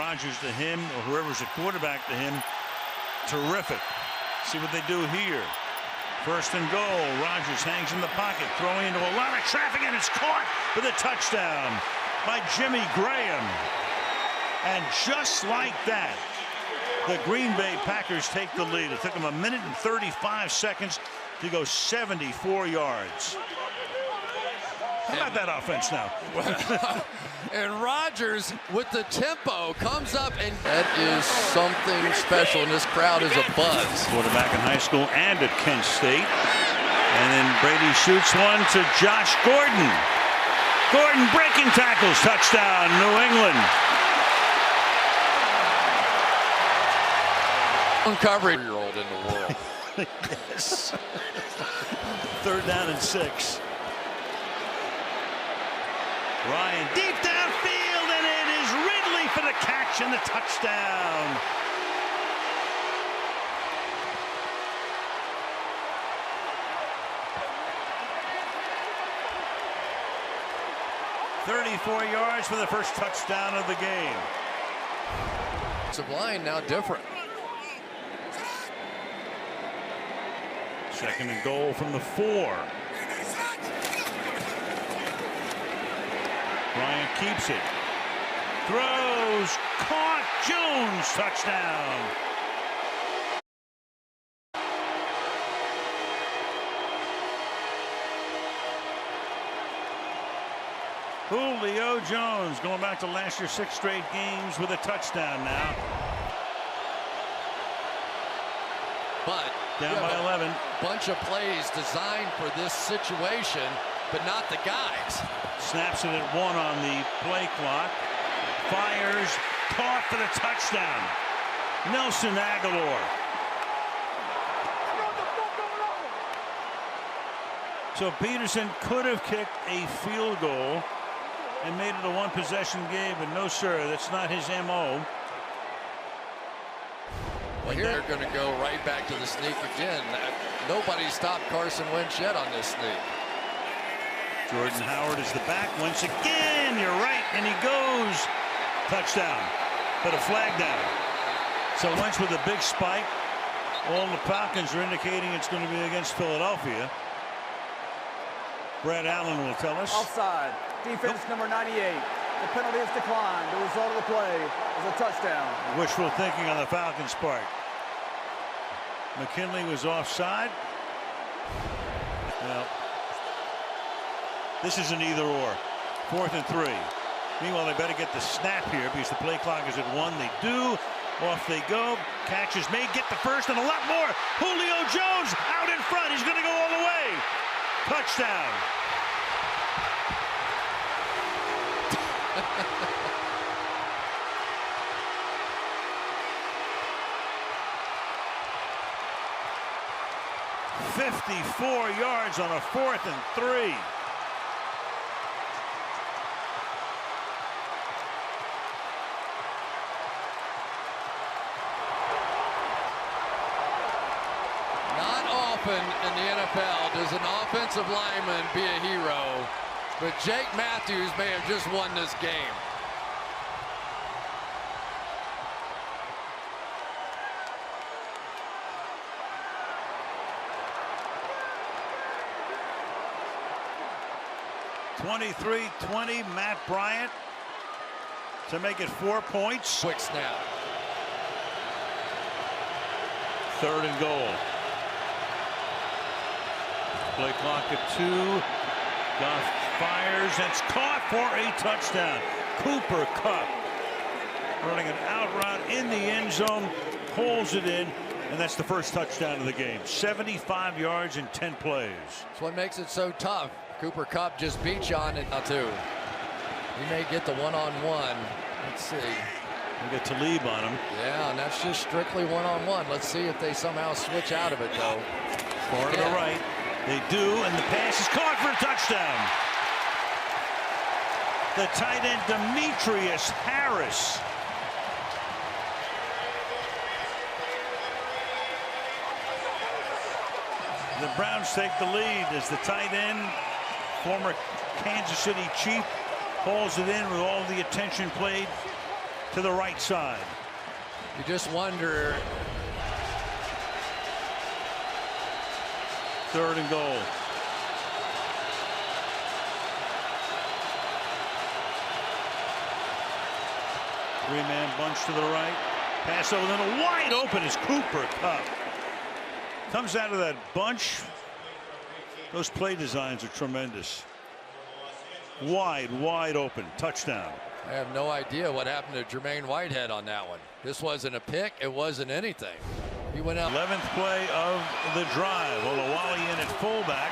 Rodgers to him, or whoever's the quarterback to him. Terrific. See what they do here. First and goal. Rodgers hangs in the pocket, throwing into a lot of traffic, and it's caught for the touchdown by Jimmy Graham. And just like that, the Green Bay Packers take the lead. It took them 1 minute and 35 seconds to go 74 yards. How about that offense now? And Rodgers, with the tempo, comes up, and that is something special, and this crowd is a buzz. Quarterback in high school and at Kent State. And then Brady shoots one to Josh Gordon. Gordon breaking tackles, touchdown, New England. Uncovering year-old in the world. Yes. 3rd down and 6. Ryan deep downfield, and it is Ridley for the catch and the touchdown. "34 yards for the first touchdown of the game." The line now different. 2nd and goal from the 4. Bryant keeps it. Throws. Caught. Jones. Touchdown. Julio Jones going back to last year's 6 straight games with a touchdown now. But down by 11. Bunch of plays designed for this situation, but not the guys. Snaps it at 1 on the play clock. Fires. Caught for the touchdown. Nelson Aguilar. So Peterson could have kicked a field goal and made it a 1-possession game, but no, sir, that's not his MO. Well, here they're going to go right back to the sneak again. Nobody stopped Carson Wentz yet on this sneak. Jordan Howard is the back once again. You're right, and he goes. Touchdown, but a flag down. So Wentz with a big spike. All the Falcons are indicating it's going to be against Philadelphia. Brad Allen will tell us. Offside. Defense number 98. The penalty is declined. The result of the play is a touchdown. Wishful thinking on the Falcons' part. McKinley was offside. Well, this is an either-or. 4th and 3. Meanwhile, they better get the snap here because the play clock is at 1. They do. Off they go. Catches may get the first and a lot more. Julio Jones out in front. He's going to go all the way. Touchdown. "54 yards on a 4th and 3. Not often in the NFL does an offensive lineman be a hero, but Jake Matthews may have just won this game. (23-20) Matt Bryant to make it 4 points. Quick snap. 3rd and goal. Play clock at 2. Goff fires. That's caught for a touchdown. Cooper Kupp running an out route in the end zone, pulls it in, and that's the first touchdown of the game. 75 yards in 10 plays. That's what makes it so tough. Cooper Kupp just beat you on it now too. He may get the one-on-one. Let's see. We get Talib on him. Yeah, and that's just strictly one-on-one. Let's see if they somehow switch out of it though. Far to the right. They do, and the pass is caught for a touchdown. The tight end Demetrius Harris. The Browns take the lead as the tight end, former Kansas City Chief, hauls it in with all the attention played to the right side. You just wonder. 3rd and goal. Three-man bunch to the right. Pass over, then a wide open is Cooper Kupp. Comes out of that bunch. Those play designs are tremendous. Wide open. Touchdown. I have no idea what happened to Jermaine Whitehead on that one. This wasn't a pick. It wasn't anything. He went out. 11th play of the drive. Olawale in at fullback,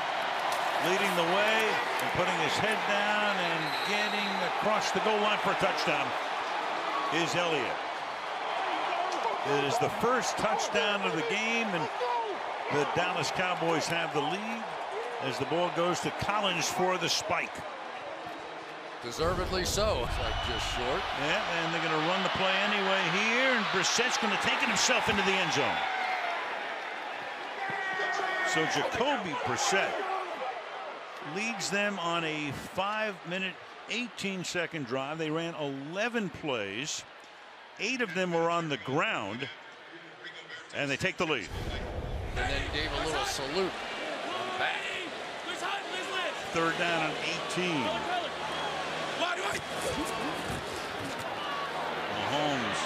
leading the way and putting his head down and getting across the goal line for a touchdown is Elliott. It is the first touchdown of the game, and the Dallas Cowboys have the lead as the ball goes to Collins for the spike. Deservedly so. It's like just short. Yeah, and they're going to run the play anyway here, and Brissett's going to take it himself into the end zone. So Jacoby Brissett leads them on a 5-minute, 18-second drive. They ran 11 plays. 8 of them were on the ground, and they take the lead. And then gave a little salute back. 3rd down and 18. Mahomes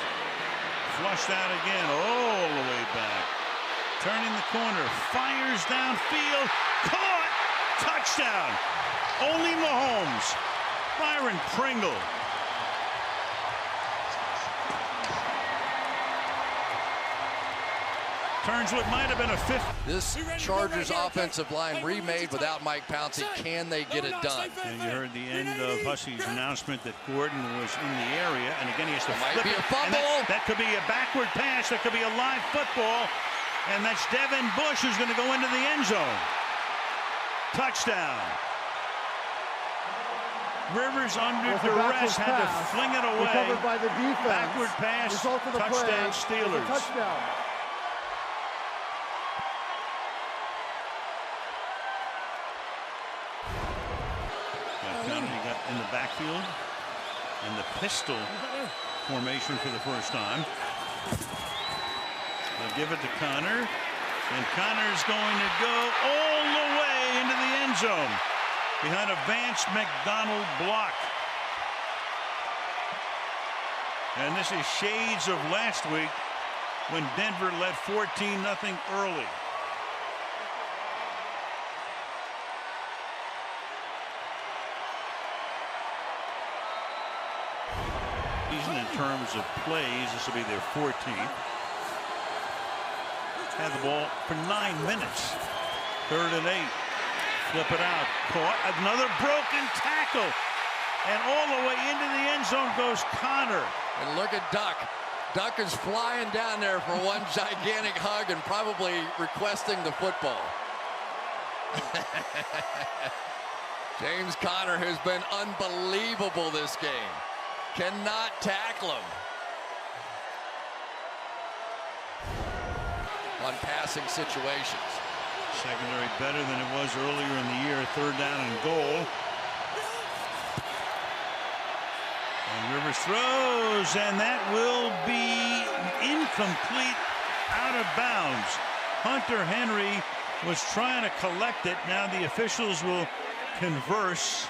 flushed out again, all the way back. Turning the corner, fires downfield, caught, touchdown. Only Mahomes. Byron Pringle. Turns what might have been a 5th. This Chargers offensive line remade without Mike Pouncey. Can they get it done? And you heard the end of Hussey's announcement that Gordon was in the area, and again he has to flip Might be it. a fumble. And that could be a backward pass. That could be a live football, and that's Devin Bush who's going to go into the end zone. Touchdown. Rivers under duress had to fling it away. Recovered by the defense. Backward pass. Result of the Touchdown play Steelers. is a touchdown. He got in the backfield in the pistol formation for the first time. They'll give it to Connor, and Connor's going to go all the way into the end zone behind a Vance McDonald block. And this is shades of last week when Denver led 14-0 early. In terms of plays, this will be their 14th. Had the ball for 9 minutes. 3rd and 8. Flip it out. Caught. Another broken tackle. And all the way into the end zone goes Connor. And look at Duck. Duck is flying down there for one gigantic hug and probably requesting the football. James Conner has been unbelievable this game. Cannot tackle him on passing situations. Secondary better than it was earlier in the year. 3rd down and goal. And Rivers throws, and that will be incomplete, out of bounds. Hunter Henry was trying to collect it. Now the officials will converse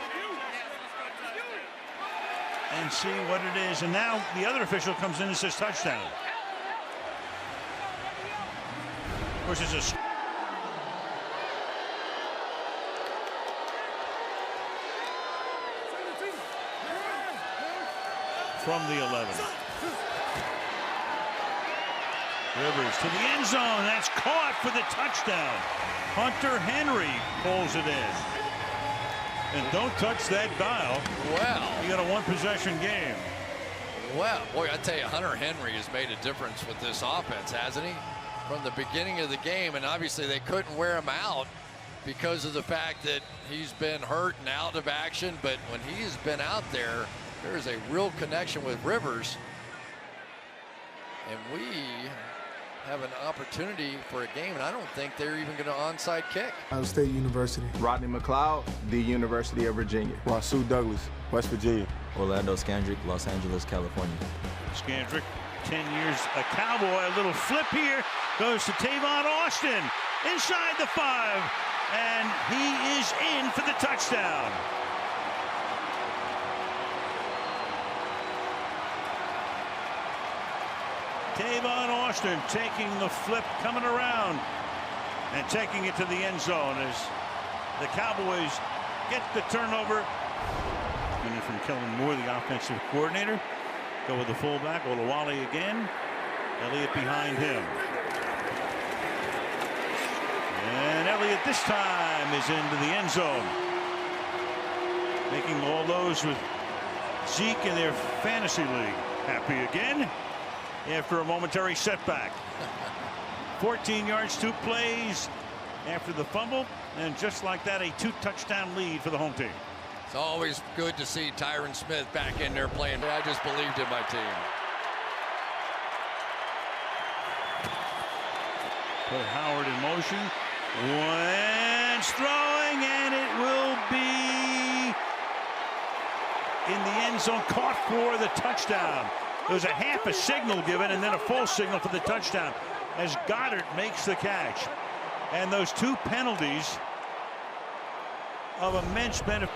and see what it is. And now the other official comes in and says touchdown. Of course, it's a from the 11. Rivers to the end zone. That's caught for the touchdown. Hunter Henry pulls it in. And don't touch that dial. Well, You got a 1-possession game. well, boy, I tell you, Hunter Henry has made a difference with this offense, hasn't he? From the beginning of the game, and obviously they couldn't wear him out because of the fact that he's been hurt and out of action. But when he's been out there, there's a real connection with Rivers. And we have an opportunity for a game, and I don't think they're even going to onside kick. Ohio State University. Rodney McLeod, the University of Virginia. Rasul Douglas, West Virginia. Orlando Scandrick, Los Angeles, California. Scandrick, 10 years a Cowboy. A little flip here. Goes to Tavon Austin. Inside the 5. And he is in for the touchdown. Tavon Austin taking the flip, coming around, and taking it to the end zone as the Cowboys get the turnover. Coming from Kellen Moore, the offensive coordinator. Go with the fullback, Olawale again. Elliott behind him. And Elliott this time is into the end zone. Making all those with Zeke in their fantasy league happy again after a momentary setback. 14 yards, 2 plays after the fumble, and just like that, a 2-touchdown lead for the home team. It's always good to see Tyron Smith back in there playing. I just believed in my team. Put Howard in motion. Wentz throwing, and it will be in the end zone, caught for the touchdown. There was a half a signal given and then a full signal for the touchdown as Goddard makes the catch. And those 2 penalties of immense benefit.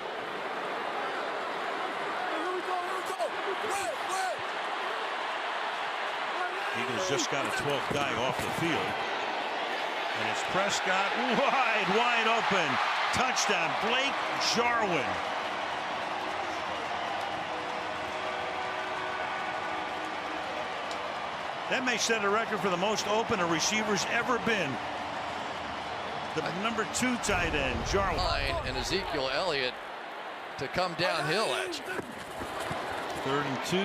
Eagles just got a 12th guy off the field. And it's Prescott wide open. Touchdown, Blake Jarwin. That may set a record for the most open a receiver's ever been. The number 2 tight end, Jarwin. And Ezekiel Elliott to come downhill at you. 3rd and 2.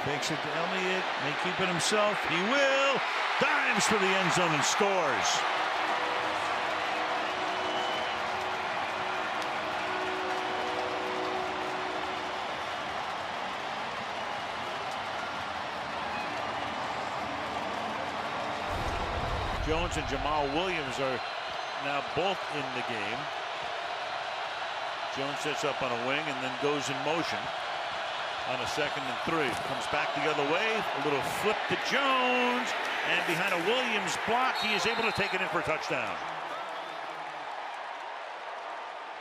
Fakes it to Elliott. May keep it himself. He will. Dives for the end zone and scores. Jones and Jamal Williams are now both in the game. Jones sets up on a wing and then goes in motion on a 2nd and 3. Comes back the other way. A little flip to Jones. And behind a Williams block, he is able to take it in for a touchdown.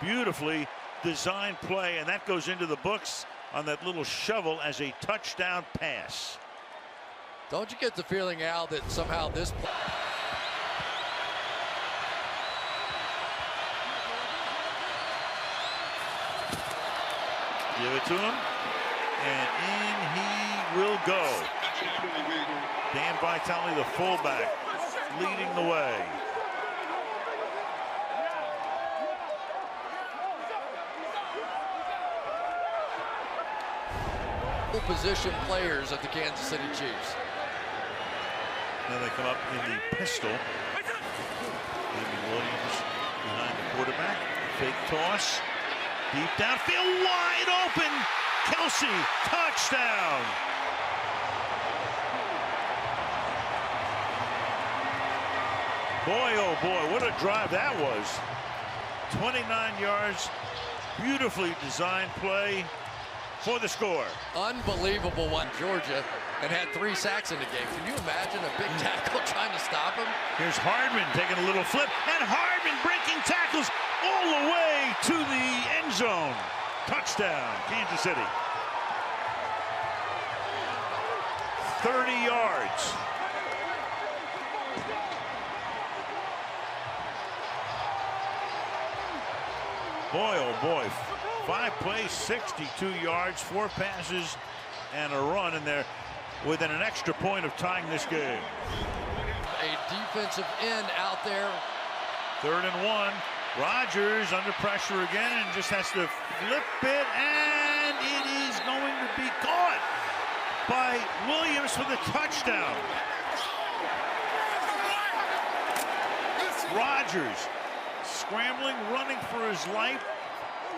Beautifully designed play, and that goes into the books on that little shovel as a touchdown pass. Don't you get the feeling, Al, that somehow this give it to him, and in he will go. Dan Vitale, the fullback, leading the way. position players of the Kansas City Chiefs. Now they come up in the pistol. Damien Williams behind the quarterback. Fake toss. Deep downfield, wide open. Kelsey, touchdown. Boy, oh boy, what a drive that was. 29 yards, beautifully designed play for the score. Unbelievable one, Georgia, and had 3 sacks in the game. Can you imagine a big tackle trying to stop him? Here's Hardman taking a little flip, and Hardman breaking tackles all the way to the end zone. Touchdown, Kansas City. 30 yards. Boy, oh boy, 5 plays, 62 yards, 4 passes, and a run in there within an extra point of tying this game. A defensive end out there. 3rd and 1. Rodgers under pressure again and just has to flip it, and it is going to be caught by Williams for the touchdown. Rodgers scrambling, running for his life,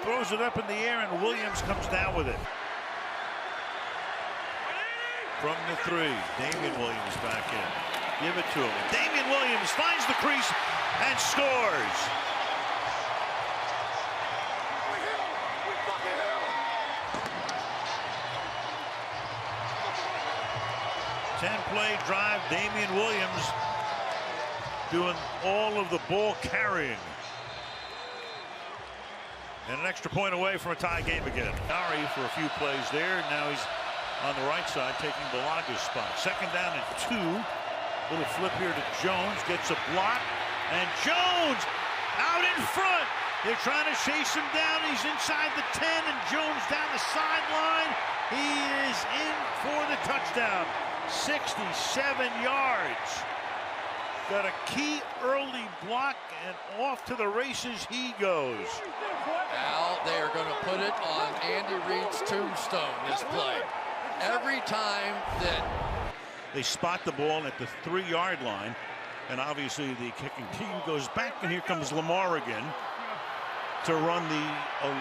throws it up in the air, and Williams comes down with it. From the 3, Damien Williams back in. Give it to him. Damien Williams finds the crease and scores. 10-play drive. Damian Williams doing all of the ball carrying. And an extra point away from a tie game again. Ari for a few plays there. Now he's on the right side taking Balaga's spot. Second down and 2. Little flip here to Jones. Gets a block. And Jones out in front. They're trying to chase him down. He's inside the 10, and Jones down the sideline. He is in for the touchdown. 67 yards. Got a key early block, and off to the races he goes. Now they are going to put it on Andy Reid's tombstone, this play. Every time that they spot the ball at the 3-yard line, and obviously the kicking team goes back, and here comes Lamar again to run the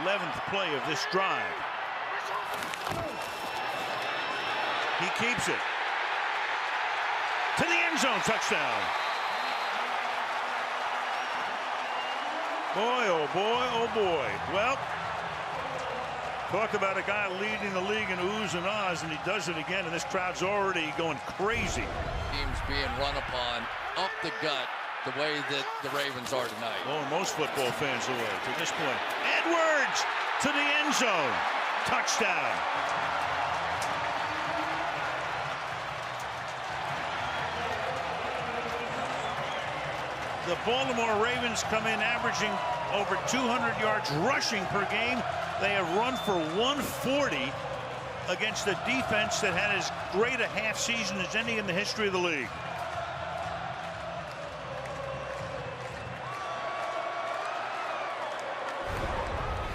11th play of this drive. He keeps it to the end zone, touchdown. Boy, oh boy, oh boy. Well, talk about a guy leading the league in oohs and ahs, and he does it again, and this crowd's already going crazy. Teams being run upon up the gut the way that the Ravens are tonight. Well, most football fans away to this point. Edwards to the end zone. Touchdown. The Baltimore Ravens come in averaging over 200 yards rushing per game. They have run for 140 against a defense that had as great a half season as any in the history of the league.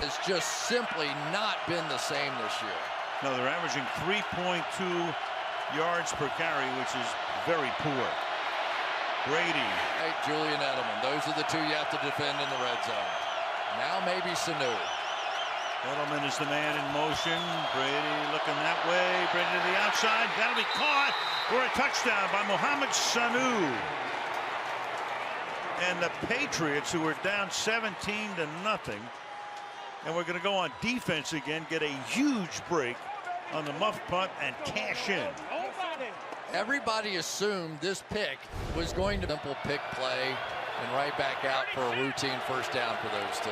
It's just simply not been the same this year. No, they're averaging 3.2 yards per carry, which is very poor. Brady. Hey, Julian Edelman. Those are the two you have to defend in the red zone. Now maybe Sanu. Edelman is the man in motion. Brady looking that way. Brady to the outside. That'll be caught for a touchdown by Mohamed Sanu. And the Patriots, who are down 17-0, and we're going to go on defense again, get a huge break on the muff punt and cash in. Everybody assumed this pick was going to simple pick play and right back out for a routine first down for those two.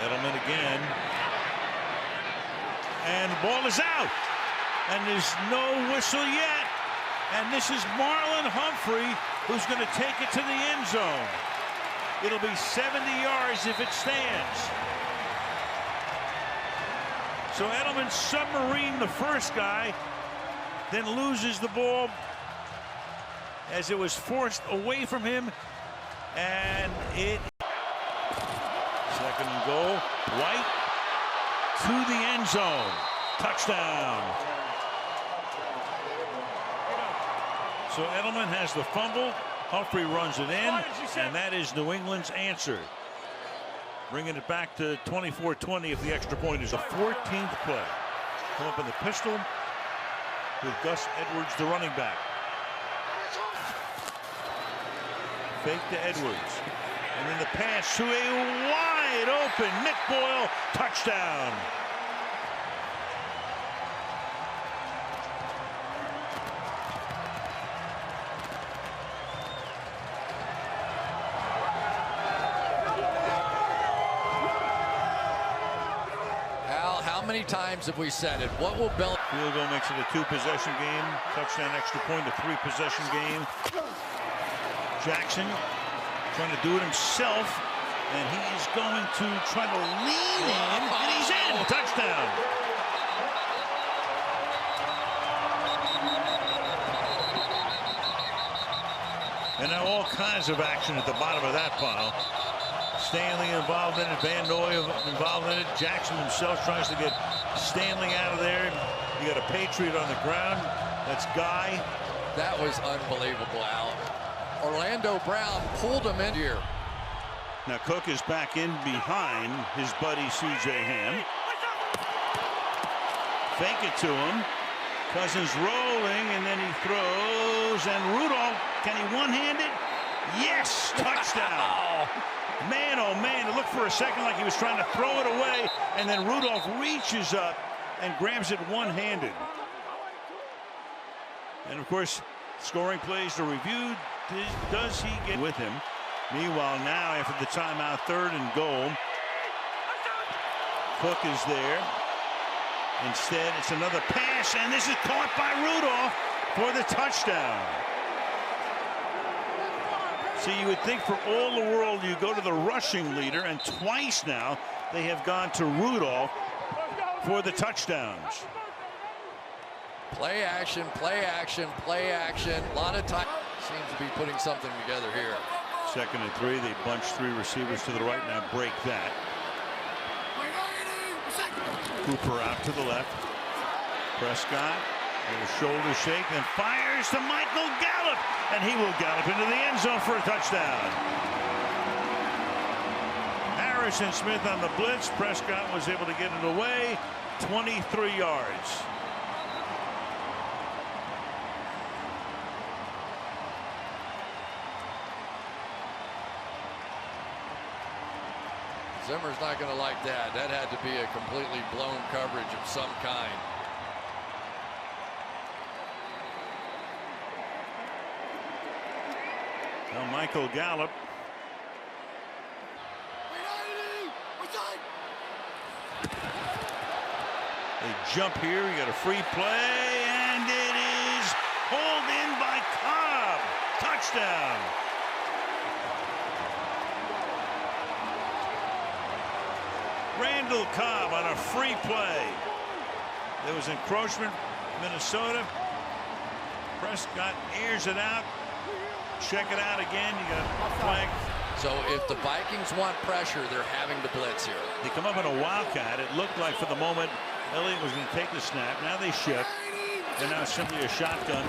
Edelman again. And the ball is out. And there's no whistle yet. And this is Marlon Humphrey, who's going to take it to the end zone. It'll be 70 yards if it stands. So Edelman submarined the first guy, then loses the ball as it was forced away from him. And it, second and goal, White to the end zone. Touchdown. So Edelman has the fumble. Humphrey runs it in, and that is New England's answer. Bringing it back to 24-20 if the extra point is a 14th play. Come up in the pistol with Gus Edwards, the running back. Fake to Edwards. And then the pass to a wide open Nick Boyle. Touchdown. How many times have we said it? What will Bell? Field goal makes it a 2-possession game. Touchdown, extra point, a 3-possession game. Jackson trying to do it himself, and he is going to try to lean in, and he's in. Touchdown. And now all kinds of action at the bottom of that pile. Stanley involved in it, Van Noy involved in it. Jackson himself tries to get Stanley out of there. You got a Patriot on the ground. That's Guy. That was unbelievable, Al. Orlando Brown pulled him in here. Now Cook is back in behind his buddy C.J. Ham. Fake it to him. Cousins rolling, and then he throws. And Rudolph, can he one-hand it? Yes, touchdown. Man, oh man, it looked for a second like he was trying to throw it away, and then Rudolph reaches up and grabs it one-handed. And of course, scoring plays are reviewed. Does he get with him? Meanwhile, now after the timeout, 3rd and goal. Cook is there. Instead, it's another pass, and this is caught by Rudolph for the touchdown. See, you would think for all the world you go to the rushing leader, and twice now they have gone to Rudolph for the touchdowns. Play action, play action, play action. A lot of time. Seems to be putting something together here. 2nd and 3. They bunch 3 receivers to the right. Now break that. Cooper out to the left. Prescott with a shoulder shake, then fires to Michael Gallup, and he will gallop into the end zone for a touchdown. Harrison Smith on the blitz. Prescott was able to get it away. 23 yards. Zimmer's not going to like that. That had to be a completely blown coverage of some kind. Now Michael Gallup. They jump here. You got a free play, and it is hauled in by Cobb. Touchdown. Randall Cobb on a free play. There was encroachment. Minnesota. Prescott airs it out. Check it out again. You got a flag. So if the Vikings want pressure, they're having to blitz here. They come up in a wildcat. It looked like for the moment Elliott was going to take the snap. Now they shift. And now simply a shotgun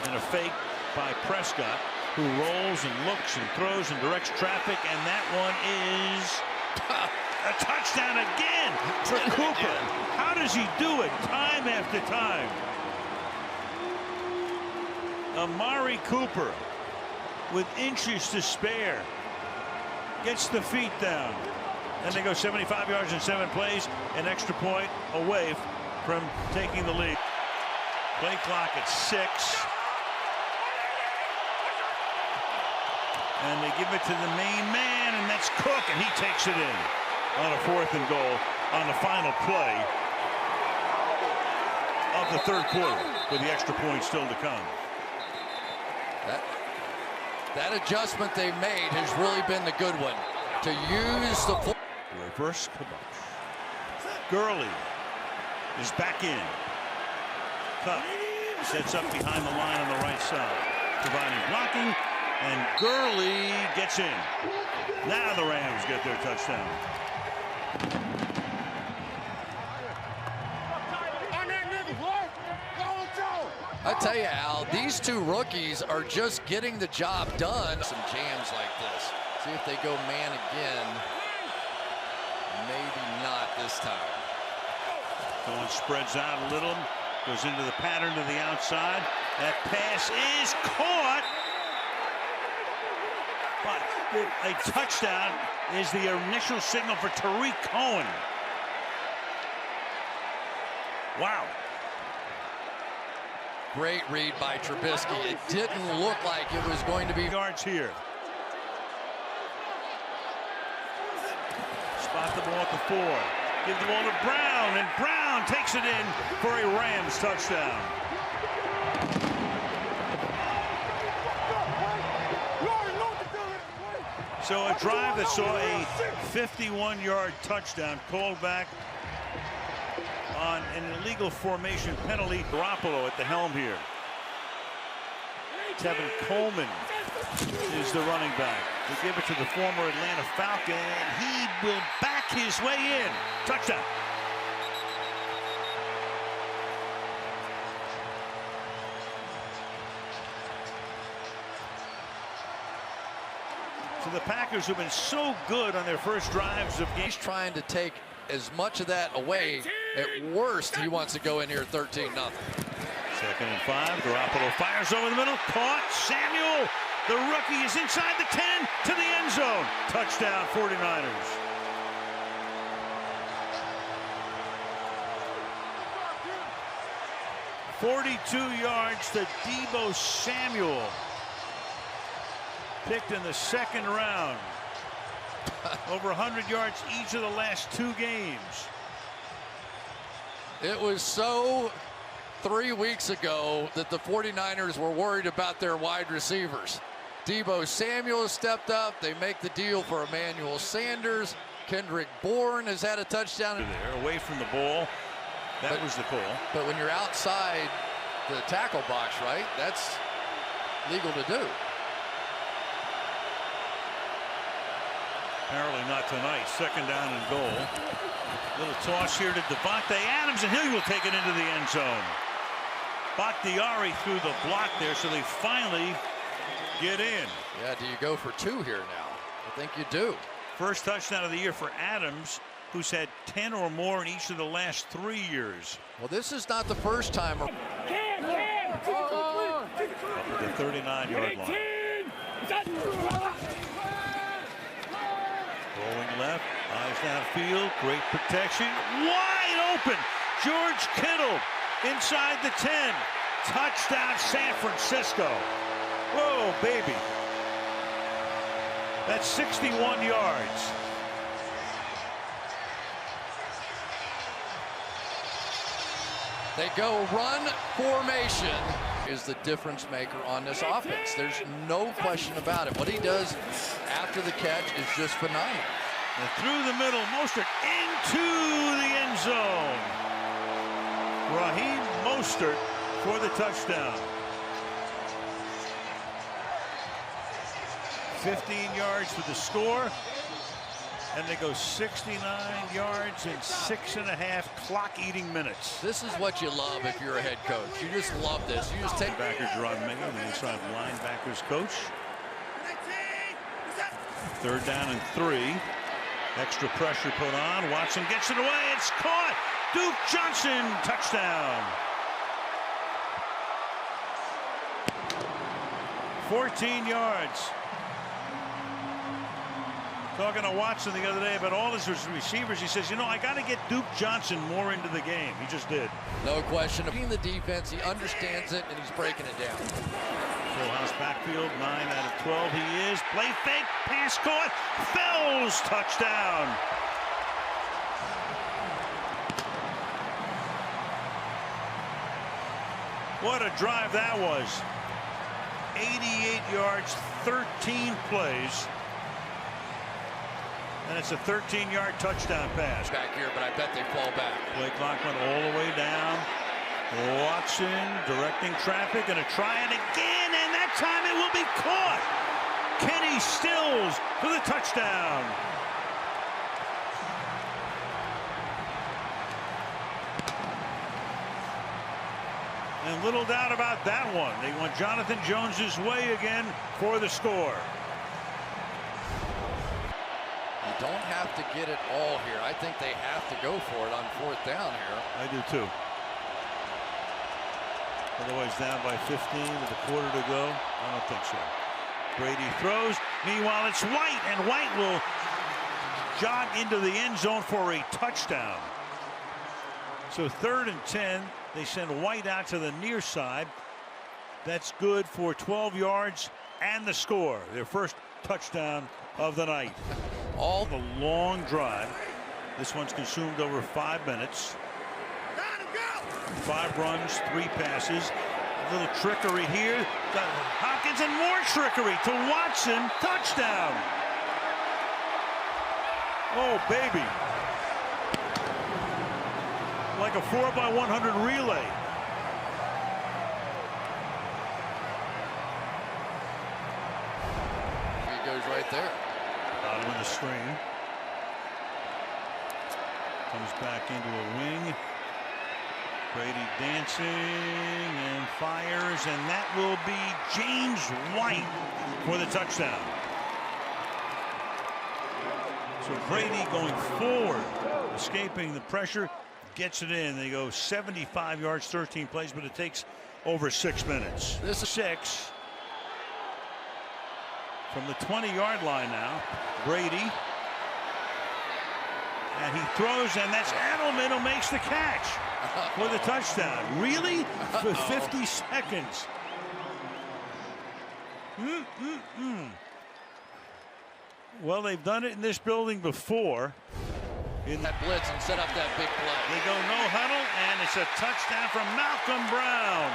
and a fake by Prescott, who rolls and looks and throws and directs traffic. And that one is a touchdown again for Cooper. How does he do it time after time? Amari Cooper, with inches to spare, gets the feet down. Then they go 75 yards in 7 plays, an extra point away from taking the lead. Play clock at 6. And they give it to the main man, and that's Cook, and he takes it in on a 4th and goal on the final play of the 3rd quarter, with the extra point still to come. That adjustment they made has really been the good one. To use the reverse kabosh. Gurley is back in. Cup sets up behind the line on the right side, providing blocking, and Gurley gets in. Now the Rams get their touchdown. I tell you, Al, these 2 rookies are just getting the job done. Some jams like this. See if they go man again. Maybe not this time. Going spreads out a little. Goes into the pattern to the outside. That pass is caught. But a touchdown is the initial signal for Tariq Cohen. Wow. Great read by Trubisky. It didn't look like it was going to be yards here. Spot the ball at the 4. Give the ball to Brown, and Brown takes it in for a Rams touchdown. So a drive that saw a 51-yard touchdown called back on an illegal formation penalty. Garoppolo at the helm here. Tevin Coleman is the running back. They give it to the former Atlanta Falcon, and he will back his way in. Touchdown. So the Packers have been so good on their first drives of games. He's trying to take as much of that away. At worst, he wants to go in here 13-0. 2nd and 5. Garoppolo fires over the middle. Caught. Samuel The rookie is inside the 10 to the end zone. Touchdown 49ers. "42 yards to Deebo Samuel. Picked in the second round. Over 100 yards each of the last 2 games. It was so 3 weeks ago that the 49ers were worried about their wide receivers. Deebo Samuel stepped up. They make the deal for Emmanuel Sanders. Kendrick Bourne has had a touchdown. There, away from the ball. That was the call. But when you're outside the tackle box, right, that's legal to do. Apparently not tonight. Second down and goal. Little toss here to Devontae Adams, and he will take it into the end zone. Bakhtiari threw the block there, so they finally get in. Yeah, do you go for 2 here now? I think you do. First touchdown of the year for Adams, who's had 10 or more in each of the last 3 years. Well, this is not the first time. Up at the 39-yard line. Rolling left, eyes downfield, great protection, wide open. George Kittle inside the 10. Touchdown San Francisco. Whoa, baby. That's 61 yards. They go run formation. Is the difference maker on this offense. There's no question about it. What he does after the catch is just phenomenal. And through the middle, Mostert into the end zone. Raheem Mostert for the touchdown. 15 yards for the score. And they go 69 yards in 6.5 clock-eating minutes. This is what you love if you're a head coach. You just love this. You just take backer Jerron Mayo, the inside linebackers coach. Third down and 3. Extra pressure put on. Watson gets it away. It's caught. Duke Johnson, touchdown. 14 yards. Talking to Watson the other day about all his receivers, he says, you know, I got to get Duke Johnson more into the game. He just did. No question. Being the defense, he understands it, and he's breaking it down. Full house backfield, 9 out of 12 he is. Play fake, pass caught, Fells, touchdown. What a drive that was. 88 yards, 13 plays. And it's a 13-yard touchdown pass. Back here, but I bet they fall back. Play clock went all the way down. Watson directing traffic, and a try it again, and that time it will be caught. Kenny Stills for the touchdown. And little doubt about that one. They went Jonathan Jones's way again for the score. You don't have to get it all here. I think they have to go for it on 4th down here. I do too. Otherwise down by 15 with a quarter to go. I don't think so. Brady throws. Meanwhile, it's White, and White will jog into the end zone for a touchdown. So 3rd and 10. They send White out to the near side. That's good for 12 yards and the score. Their first touchdown of the night. All the long drive. This one's consumed over 5 minutes. 5 runs, 3 passes. A little trickery here. Got Hopkins and more trickery to Watson. Touchdown. Oh, baby. Like a 4x100 relay. He goes right there. Bottom of the screen. Comes back into a wing. Brady dancing and fires, and that will be James White for the touchdown. So Brady going forward, escaping the pressure, gets it in. They go 75 yards, 13 plays, but it takes over 6 minutes. This is 6. from the 20-yard line now. Brady. And he throws, and that's Edelman who makes the catch for the touchdown. Really? For 50 seconds. Well, they've done it in this building before. In that blitz and set up that big play. They go no huddle, and it's a touchdown from Malcolm Brown.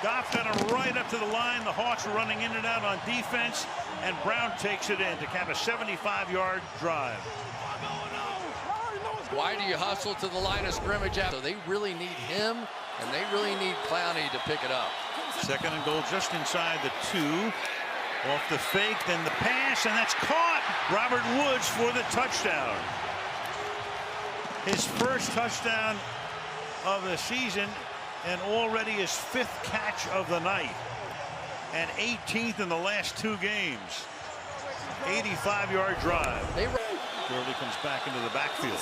Goff got him right up to the line. The Hawks are running in and out on defense, and Brown takes it in to cap a 75-yard drive. Why do you hustle to the line of scrimmage after? They really need him, and they really need Clowney to pick it up. Second and goal just inside the 2. Off the fake, then the pass, and that's caught. Robert Woods for the touchdown. His first touchdown of the season, and already his 5th catch of the night, and 18th in the last 2 games. 85-yard drive. Gurley comes back into the backfield.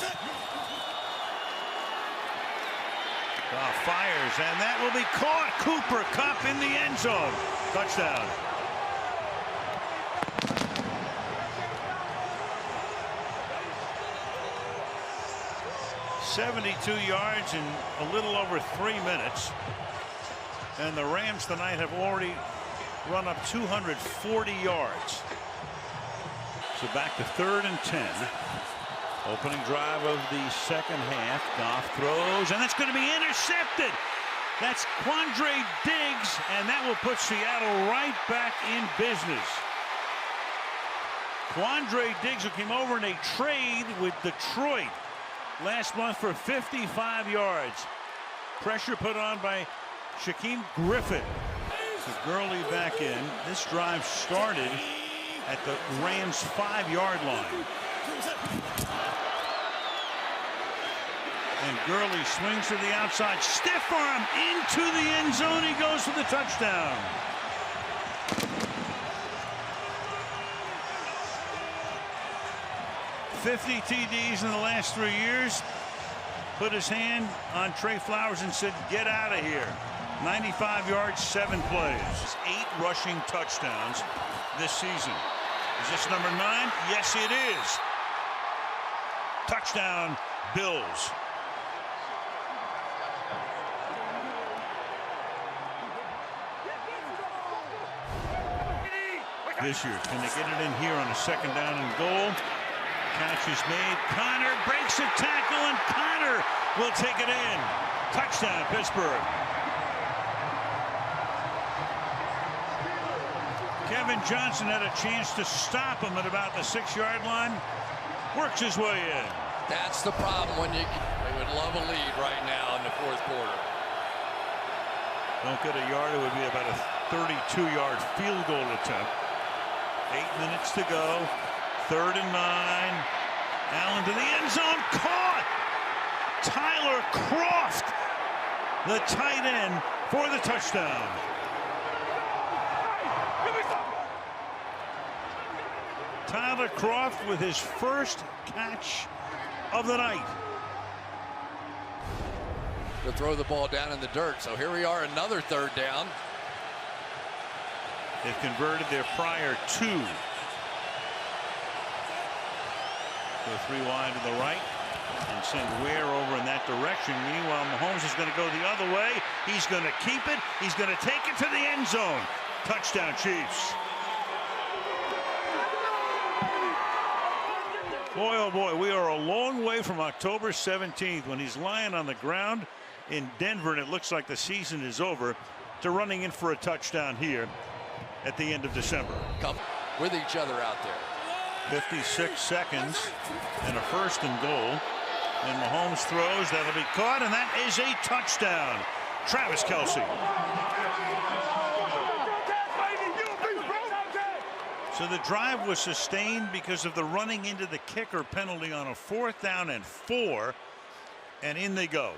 Fires, and that will be caught. Cooper Kupp in the end zone. Touchdown. .72 yards in a little over 3 minutes, and the Rams tonight have already run up 240 yards. So back to 3rd and 10. Opening drive of the second half. Goff throws, and that's going to be intercepted. That's Quandre Diggs, and that will put Seattle right back in business. Quandre Diggs, who came over in a trade with Detroit last month for 55 yards. Pressure put on by Shaquem Griffin. So Gurley back in. This drive started at the Rams' 5-yard line. And Gurley swings to the outside. Stiff arm into the end zone. He goes for the touchdown. .50 TDs in the last 3 years. Put his hand on Trey Flowers and said, get out of here. 95 yards, 7 plays. 8 rushing touchdowns this season. Is this number 9? Yes, it is. Touchdown, Bills. This year, can they get it in here on a 2nd down and goal? Catch is made. Connor breaks a tackle, and Connor will take it in. Touchdown, Pittsburgh. Kevin Johnson had a chance to stop him at about the 6-yard line. Works his way in. That's the problem when they would love a lead right now in the 4th quarter. Don't get a yard, it would be about a 32-yard field goal attempt. 8 minutes to go. 3rd and 9. Allen to the end zone. Caught. Tyler Kroft, the tight end, for the touchdown. Tyler Kroft with his first catch of the night. To throw the ball down in the dirt. So here we are, another 3rd down. They've converted their prior 2. Go 3 wide to the right and send Ware over in that direction. Meanwhile, Mahomes is going to go the other way. He's going to keep it. He's going to take it to the end zone. Touchdown, Chiefs. Boy, oh boy, we are a long way from October 17th, when he's lying on the ground in Denver and it looks like the season is over, to running in for a touchdown here at the end of December. Come with each other out there. 56 seconds and a 1st and goal. And Mahomes throws. That'll be caught, and that is a touchdown. Travis Kelce. So the drive was sustained because of the running into the kicker penalty on a 4th down and 4. And in they go.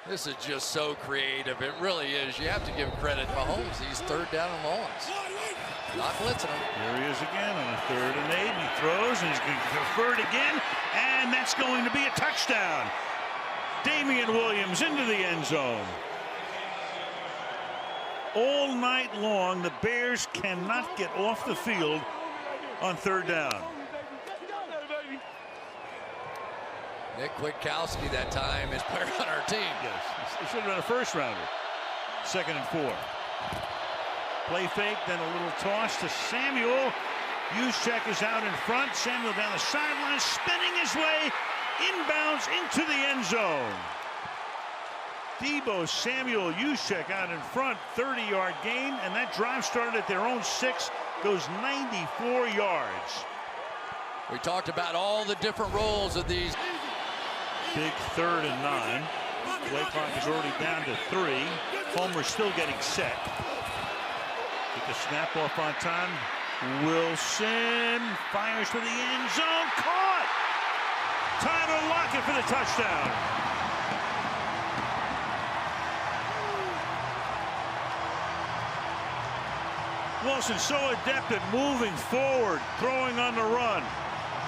This is just so creative. It really is. You have to give credit to Mahomes. He's 3rd down and longs. Not blitzing him. Here he is again on a 3rd and 8. He throws, and he's going to convert again. And that's going to be a all night long. The Bears cannot get off the field on third down. Nick Kwiatkowski that time is player on our team. Yes, he should have been a first rounder. 2nd and 4. Play fake, then a little toss to Samuel. Juszczyk is out in front. Samuel down the sideline, spinning his way inbounds into the end zone. Deebo Samuel Juszczyk out in front, 30-yard gain, and that drive started at their own 6, goes 94 yards. We talked about all the different roles of these. Big 3rd and 9. Play clock is already down to 3. Homer still getting set. Get the snap off on time. Wilson fires to the end zone. Caught! Tyler Lockett for the touchdown. Wilson so adept at moving forward, throwing on the run.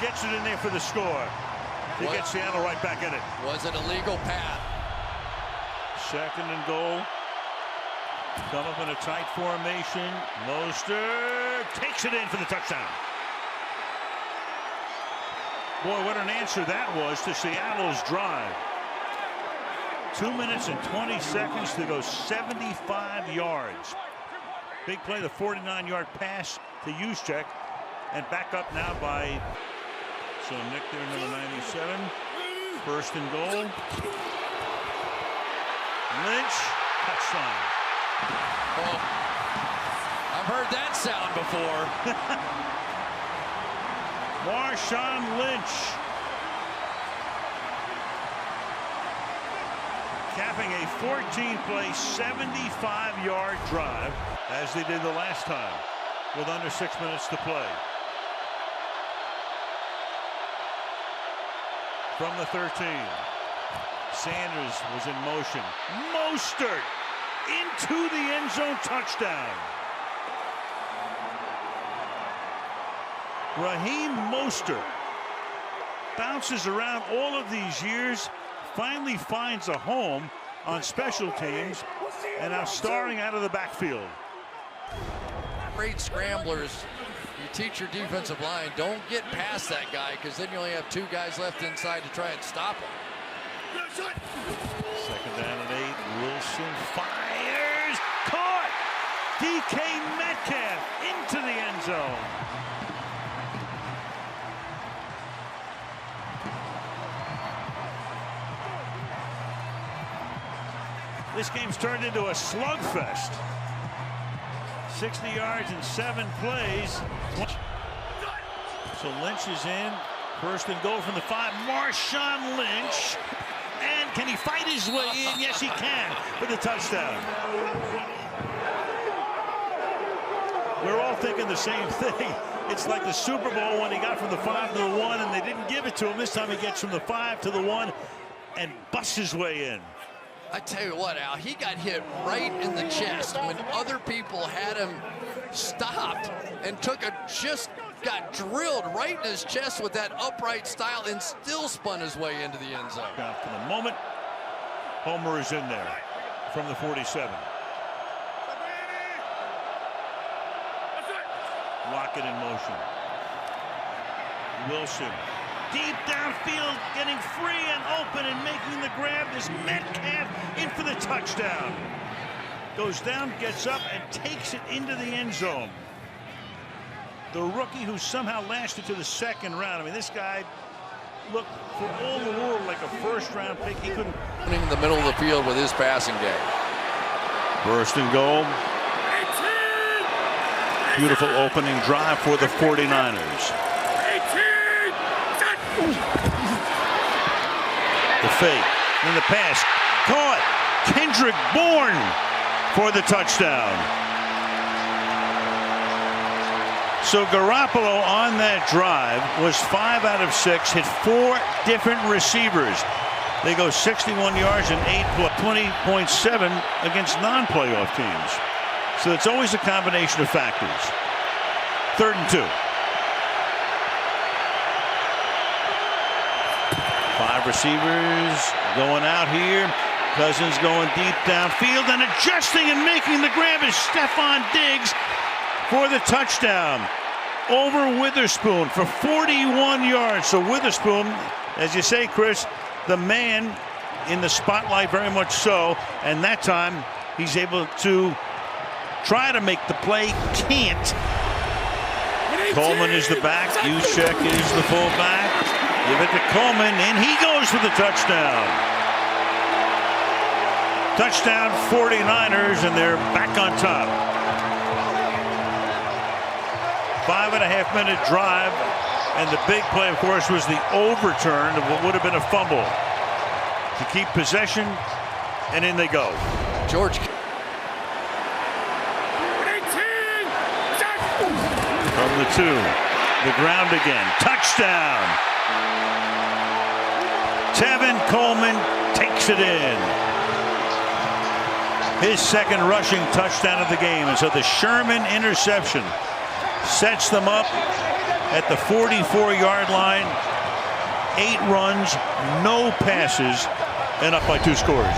Gets it in there for the score. He gets Seattle right back in it. Was it a legal path? 2nd and goal. Come up in a tight formation. Mostert takes it in for the touchdown. Boy, what an answer that was to Seattle's drive. 2 minutes and 20 seconds to go 75 yards. Big play, the 49-yard pass to Juszczyk. And back up now by, so Nick there, number 97. 1st and goal. Lynch, touchdown. Oh, I've heard that sound before. Marshawn Lynch capping a 14-play, 75-yard drive, as they did the last time, with under 6 minutes to play. From the 13, Sanders was in motion. Mostert into the end zone, touchdown. Raheem Mostert bounces around all of these years, finally finds a home on special teams, and now starring out of the backfield. Great scramblers. You teach your defensive line, don't get past that guy, because then you only have 2 guys left inside to try and stop him. 2nd down and 8. Wilson fires. Caught. DK Metcalf into the end zone. This game's turned into a slugfest. 60 yards in 7 plays. So Lynch is in. 1st and goal from the 5. Marshawn Lynch. And can he fight his way in? Yes, he can, for the touchdown. We're all thinking the same thing. It's like the Super Bowl when he got from the 5 to the 1, and they didn't give it to him. This time he gets from the 5 to the 1 and busts his way in. I tell you what, Al, he got hit right in the chest when other people had him stopped and just got drilled right in his chest with that upright style and still spun his way into the end zone. For the moment, Homer is in there from the 47. Lockett in motion. Wilson deep downfield, getting free and open and making the grab is Metcalf in for the touchdown. Goes down, gets up, and takes it into the end zone. The rookie who somehow lasted to the 2nd round. I mean, this guy looked for all the world like a 1st-round pick. He couldn't. In the middle of the field with his passing game. 1st and goal. Beautiful opening drive for the 49ers. The fake, then the pass, caught. Kendrick Bourne for the touchdown. So Garoppolo on that drive was 5 out of 6, hit 4 different receivers. They go 61 yards and 20.7 against non-playoff teams. So it's always a combination of factors. 3rd and 2. 5 receivers going out here. Cousins going deep downfield and adjusting and making the grab is Stefon Diggs for the touchdown over Witherspoon for 41 yards. So Witherspoon, as you say, Chris, the man in the spotlight, very much so, and that time he's able to try to make the play, can't. Coleman is the back, Juszczyk is the fullback. Give it to Coleman, and he goes for the touchdown. Touchdown 49ers, and they're back on top. 5.5 minute drive, and the big play, of course, was the overturn of what would have been a fumble to keep possession, and in they go. George. From the 2, the ground again, touchdown. Tevin Coleman takes it in. His second rushing touchdown of the game. And so the Sherman interception sets them up at the 44-yard line. 8 runs, no passes, and up by 2 scores.